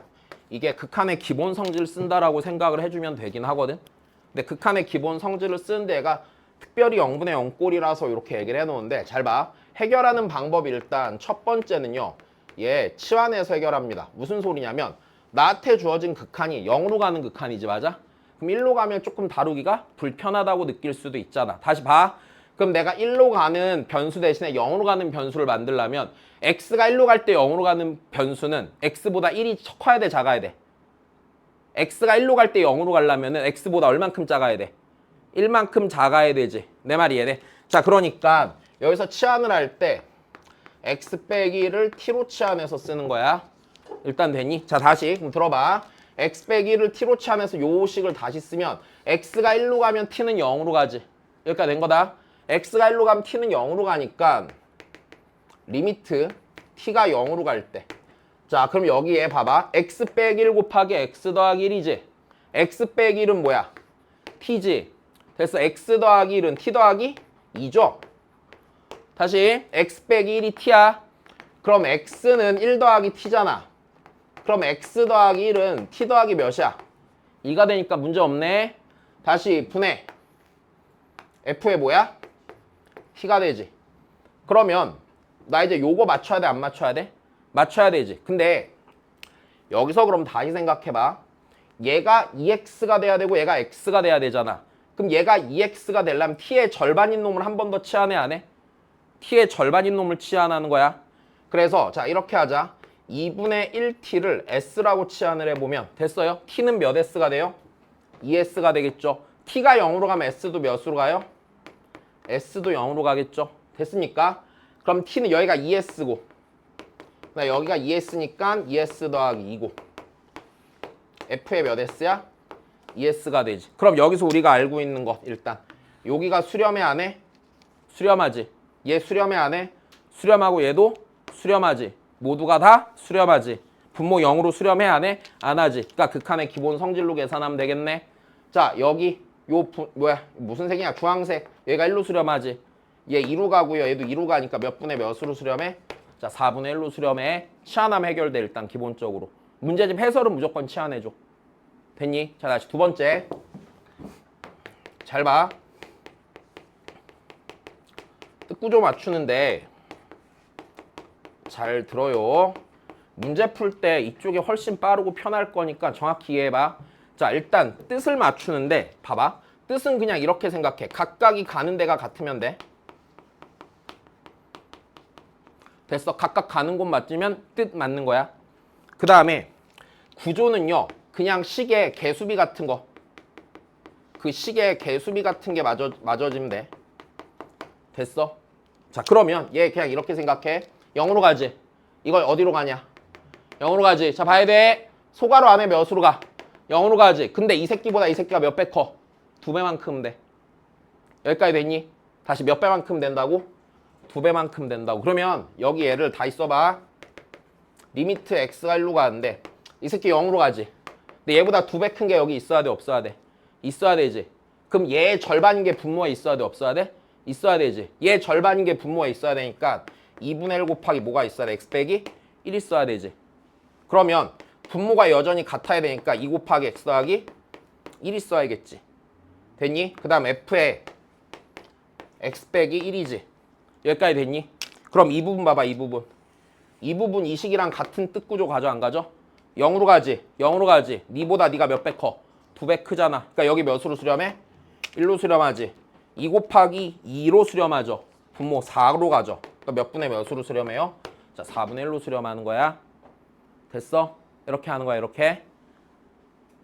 이게 극한의 기본 성질을 쓴다라고 생각을 해주면 되긴 하거든. 근데 극한의 기본 성질을 쓰는 데가 특별히 0분의 0꼴이라서 이렇게 얘기를 해놓은데 잘 봐. 해결하는 방법이 일단 첫 번째는요. 얘 치환해서 해결합니다. 무슨 소리냐면 나한테 주어진 극한이 0으로 가는 극한이지, 맞아? 그럼 1로 가면 조금 다루기가 불편하다고 느낄 수도 있잖아. 다시 봐. 그럼 내가 1로 가는 변수 대신에 0으로 가는 변수를 만들려면 x가 1로 갈 때 0으로 가는 변수는 x보다 1이 커야 돼, 작아야 돼? x가 1로 갈 때 0으로 가려면 x보다 얼만큼 작아야 돼? 1만큼 작아야 되지. 내 말이 이해돼? 자, 그러니까 여기서 치환을 할 때 x 빼기 1을 t로 치환해서 쓰는 거야. 일단 되니? 자, 다시 그럼 들어봐. x 빼기 1을 t로 치환해서 요 식을 다시 쓰면 x가 1로 가면 t는 0으로 가지. 여기까지 된 거다. x가 1로 가면 t는 0으로 가니까 리미트 t가 0으로 갈 때. 자, 그럼 여기에 봐봐. x 빼기 1 곱하기 x 더하기 1이지. x 빼기 1은 뭐야? t지. 그래서 x 더하기 1은 t 더하기 2죠. 다시 x 빼기 1이 t야. 그럼 x는 1 더하기 t잖아. 그럼 x 더하기 1은 t 더하기 몇이야? 2가 되니까 문제 없네. 다시 분해. f에 뭐야? t가 되지. 그러면 나 이제 요거 맞춰야 돼, 안 맞춰야 돼? 맞춰야 되지. 근데 여기서 그럼 다시 생각해봐. 얘가 2x가 돼야 되고 얘가 x가 돼야 되잖아. 그럼 얘가 2x가 되려면 t의 절반인 놈을 한 번 더 치환해, 안 해? t의 절반인 놈을 치환하는 거야. 그래서 자, 이렇게 하자. 2분의 1t를 s라고 치환을 해보면 됐어요? t는 몇 s가 돼요? 2s가 되겠죠. t가 0으로 가면 s도 몇으로 가요? s도 0으로 가겠죠. 됐습니까? 그럼 t는 여기가 2s고 여기가 2s니까 2s 더하기 2고 f의 몇 s야? 2s가 되지. 그럼 여기서 우리가 알고 있는 것 일단 여기가 수렴해 안 해? 수렴하지. 얘 수렴해 안 해? 수렴하고 얘도 수렴하지. 모두가 다 수렴하지. 분모 0으로 수렴해 안 해? 안 하지. 그러니까 극한의 기본 성질로 계산하면 되겠네. 자, 여기 무슨 색이냐? 주황색. 얘가 1로 수렴하지. 얘 2로 가고요. 얘도 2로 가니까 몇 분의 몇으로 수렴해? 자, 4분의 1로 수렴해. 치환하면 해결돼 일단 기본적으로. 문제집 해설은 무조건 치환해줘. 됐니? 자, 다시 두 번째. 잘 봐. 뜻구조 맞추는데 잘 들어요. 문제 풀 때 이쪽이 훨씬 빠르고 편할 거니까 정확히 이해해봐. 자, 일단 뜻을 맞추는데 봐봐. 뜻은 그냥 이렇게 생각해. 각각이 가는 데가 같으면 돼. 됐어. 각각 가는 곳 맞으면 뜻 맞는 거야. 그 다음에 구조는요. 그냥 식의 개수비 같은 거. 그 식의 개수비 같은 게 맞아지면 돼. 됐어? 자, 그러면 얘 그냥 이렇게 생각해. 0으로 가지. 이걸 어디로 가냐? 0으로 가지. 자, 봐야 돼. 소괄호 안에 몇으로 가? 0으로 가지. 근데 이 새끼보다 이 새끼가 몇 배 커? 2배만큼 돼. 여기까지 됐니? 다시 몇 배만큼 된다고? 2배만큼 된다고. 그러면 여기 얘를 다시 써봐. 리미트 x가 1로 가는데 이 새끼 0으로 가지. 근데 얘보다 2배 큰 게 여기 있어야 돼, 없어야 돼? 있어야 되지. 그럼 얘 절반인 게 분모에 있어야 돼, 없어야 돼? 있어야 되지. 얘 절반인 게 분모에 있어야 되니까 2분의 1 곱하기 뭐가 있어야 돼? x 빼기 1 있어야 되지. 그러면 분모가 여전히 같아야 되니까 2 곱하기 x 더하기 1 있어야겠지. 됐니? 그 다음 f에 x 빼기 1이지. 여기까지 됐니? 그럼 이 부분 봐봐, 이 부분. 이 부분 이 식이랑 같은 뜻 구조 가져, 안 가져? 0으로 가지. 0으로 가지. 니보다 니가 몇 배 커? 2배 크잖아. 그러니까 여기 몇으로 수렴해? 1로 수렴하지. 2 곱하기 2로 수렴하죠. 분모 4로 가죠. 그러니까 몇 분의 몇으로 수렴해요? 자, 4분의 1로 수렴하는 거야. 됐어? 이렇게 하는 거야, 이렇게.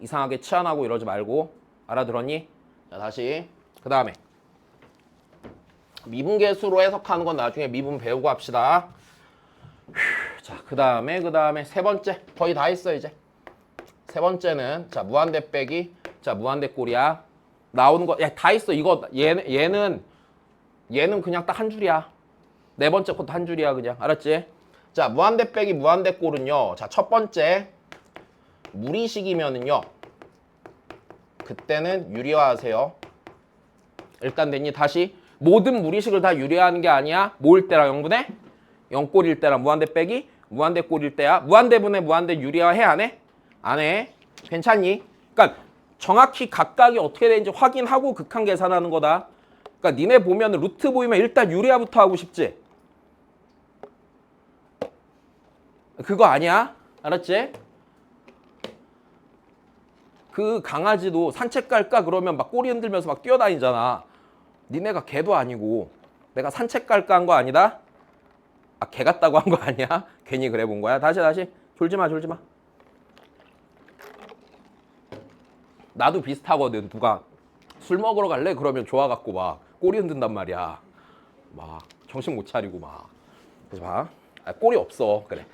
이상하게 치환하고 이러지 말고. 알아들었니? 자, 다시. 그 다음에 미분계수로 해석하는 건 나중에 미분 배우고 합시다. 자, 그 다음에 세 번째. 거의 다 했어, 이제. 세 번째는 자, 무한대 빼기. 자, 무한대 꼴이야. 나오는 거, 야, 다 했어. 이거 얘는 그냥 딱 한 줄이야. 네 번째 것도 한 줄이야, 그냥. 알았지? 자, 무한대 빼기 무한대 꼴은요. 자, 첫 번째 무리식이면은요. 그때는 유리화하세요. 일단 됐니? 다시 모든 무리식을 다 유리화하는 게 아니야. 뭐일 때랑 0분의 0꼴일 때랑 무한대 빼기 무한대 꼴일 때야. 무한대분의 무한대 유리화 해, 안 해? 안 해. 괜찮니? 그러니까 정확히 각각이 어떻게 되는지 확인하고 극한 계산하는 거다. 그러니까 니네 보면 루트 보이면 일단 유리화부터 하고 싶지? 그거 아니야. 알았지? 그 강아지도 산책 갈까 그러면 막 꼬리 흔들면서 막 뛰어다니잖아. 니네가 개도 아니고 내가 산책 갈까 한 거 아니다? 아, 개 같다고 한 거 아니야? 괜히 그래 본 거야. 다시 졸지 마. 나도 비슷하거든. 누가 술 먹으러 갈래? 그러면 좋아갖고 막 꼬리 흔든단 말이야. 막 정신 못 차리고 막. 그래서 봐. 아, 꼬리 없어. 그래.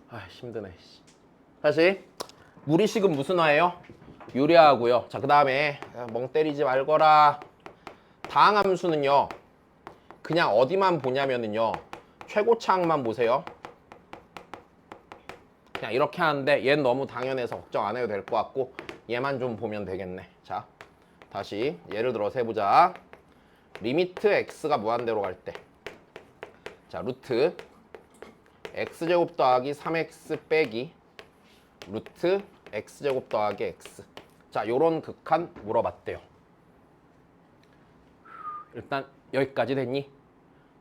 아, 힘드네. 다시 무리식은 무슨 화예요? 유리하고요. 자, 그 다음에 멍 때리지 말거라. 다항함수는요. 그냥 어디만 보냐면은요. 최고차항만 보세요. 그냥 이렇게 하는데 얘는 너무 당연해서 걱정 안 해도 될 것 같고 얘만 좀 보면 되겠네. 자, 다시 예를 들어서 해보자. 리미트 x가 무한대로 갈 때. 자, 루트 x제곱 더하기 3x 빼기 루트 x제곱 더하기 x. 자, 요런 극한 물어봤대요. 일단 여기까지 됐니?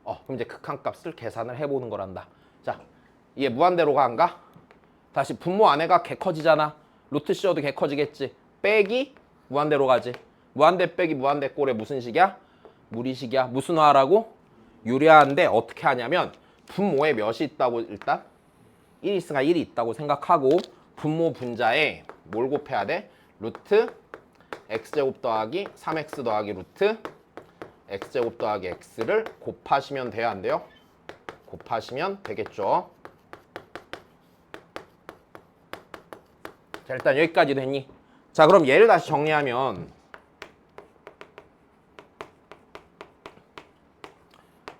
그럼 이제 극한 값을 계산을 해보는 거란다. 자, 얘 무한대로가 안 가? 다시 분모 안에가 개 커지잖아. 루트 씌워도 개 커지겠지. 빼기 무한대로 가지. 무한대 빼기 무한대 꼴에 무슨 식이야? 무리식이야. 무슨 화라고? 유리한데 어떻게 하냐면 분모에 몇이 있다고 일단 1이 있으니까 1이 있다고 생각하고 분모 분자에 뭘 곱해야 돼? 루트 x제곱 더하기 3x 더하기 루트 x제곱 더하기 x를 곱하시면 돼요? 안 돼요? 곱하시면 되겠죠. 자, 일단 여기까지 됐니? 자, 그럼 얘를 다시 정리하면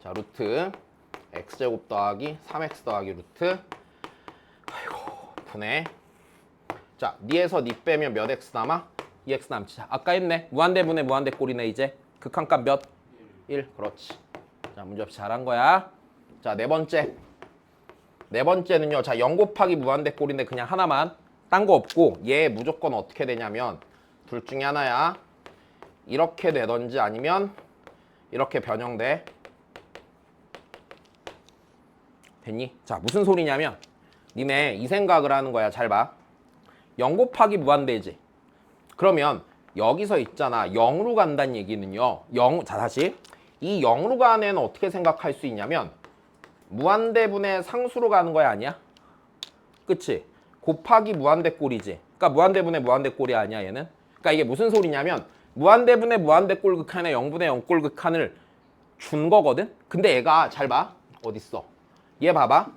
자, 루트 x제곱 더하기 3x 더하기 루트 분해. 자, 니에서 니 빼면 몇 x 남아? 2x 남지. 자, 아까 했네. 무한대분의 무한대꼴이네 이제. 극한값 몇? 1. 그렇지. 자, 문제 없이 잘한 거야. 자, 네 번째는요. 자, 0 곱하기 무한대꼴인데 그냥 하나만. 딴 거 없고 얘 무조건 어떻게 되냐면 둘 중에 하나야. 이렇게 되던지 아니면 이렇게 변형돼. 됐니? 자, 무슨 소리냐면 니네 이 생각을 하는 거야. 잘 봐. 0 곱하기 무한대지. 그러면 여기서 있잖아. 0으로 간다는 얘기는요. 자, 다시. 이 0으로 가는 애는 어떻게 생각할 수 있냐면 무한대분의 상수로 가는 거야, 아니야? 그치? 곱하기 무한대꼴이지. 그러니까 무한대분의 무한대꼴이 아니야, 얘는. 그러니까 이게 무슨 소리냐면 무한대분의 무한대꼴 극한에 0분의 0꼴 극한을 준 거거든? 근데 얘가 잘 봐. 어딨어? 얘 봐봐.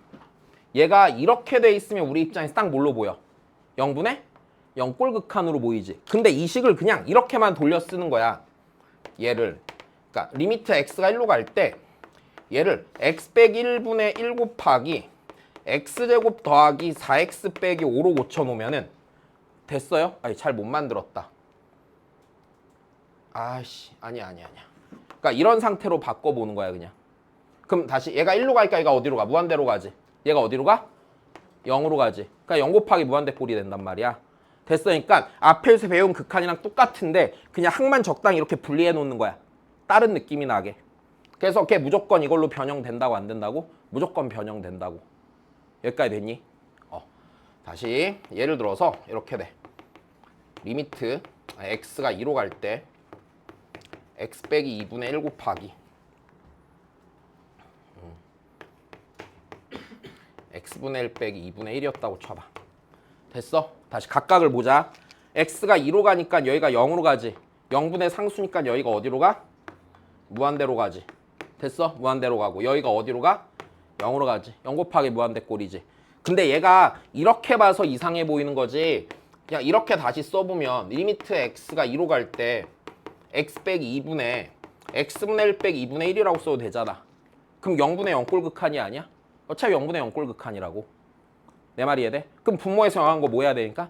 얘가 이렇게 돼 있으면 우리 입장에서 딱 뭘로 보여? 0분의 0꼴 극한으로 보이지. 근데 이 식을 그냥 이렇게만 돌려 쓰는 거야. 얘를. 그러니까 리미트 x가 1로 갈 때 얘를 x 빼기 1분의 1 곱하기 x제곱 더하기 4x 빼기 5로 고쳐놓으면은 됐어요? 아니, 잘 못 만들었다. 아이씨, 아니야. 그러니까 이런 상태로 바꿔보는 거야, 그냥. 그럼 다시 얘가 1로 가니까 얘가 어디로 가? 무한대로 가지. 얘가 어디로 가? 0으로 가지. 그러니까 0 곱하기 무한대꼴이 된단 말이야. 됐으니까 앞에서 배운 극한이랑 똑같은데 그냥 항만 적당히 이렇게 분리해 놓는 거야. 다른 느낌이 나게. 그래서 걔 무조건 이걸로 변형된다고 안 된다고? 무조건 변형된다고. 여기까지 됐니? 다시 예를 들어서 이렇게 돼. 리미트 x가 2로 갈 때 x 빼기 2분의 1 곱하기 x분의 1 빼기 2분의 1이었다고 쳐봐. 됐어? 다시 각각을 보자. x가 2로 가니까 여기가 0으로 가지. 0분의 상수니까 여기가 어디로 가? 무한대로 가지. 됐어? 무한대로 가고 여기가 어디로 가? 0으로 가지. 0 곱하기 무한대꼴이지. 근데 얘가 이렇게 봐서 이상해 보이는 거지. 그냥 이렇게 다시 써보면 리미트 x가 2로 갈 때 x 빼기 2분의 x분의 1 빼기 2분의 1이라고 써도 되잖아. 그럼 0분의 0꼴 극한이 아니야? 어차피 0분의 0꼴 극한이라고. 내 말이 이해돼? 그럼 분모에서 정한 거 뭐 해야 되니까?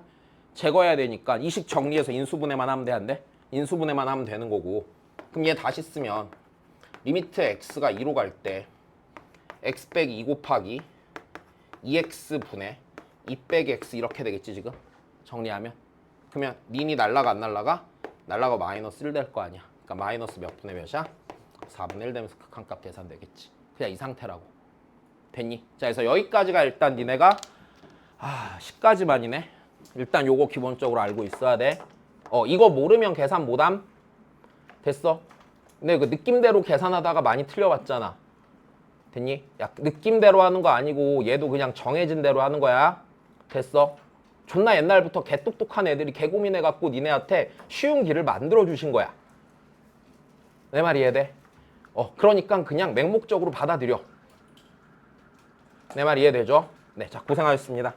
제거해야 되니까 이 식 정리해서 인수분해만 하면 돼, 안 돼? 인수분해만 하면 되는 거고. 그럼 얘 다시 쓰면 리미트 x가 2로 갈 때 x 빼기 2 곱하기 2x 분의 2 빼기 x 이렇게 되겠지 지금? 정리하면. 그러면 닌이 날라가 안 날라가? 날라가 마이너스 1 될 거 아니야. 그러니까 마이너스 몇 분의 몇이야? 4분의 1 되면서 극한값 계산되겠지. 그냥 이 상태라고. 됐니? 자, 그래서 여기까지가 일단 니네가 10가지만이네. 일단 요거 기본적으로 알고 있어야 돼. 이거 모르면 계산 못함. 됐어? 근데 그 느낌대로 계산하다가 많이 틀려봤잖아. 됐니? 야, 느낌대로 하는 거 아니고 얘도 그냥 정해진 대로 하는 거야. 됐어? 존나 옛날부터 개 똑똑한 애들이 개 고민해갖고 니네한테 쉬운 길을 만들어 주신 거야. 내 말이 이해돼? 그러니까 그냥 맹목적으로 받아들여. 내 말 이해되죠? 네, 자, 고생하셨습니다.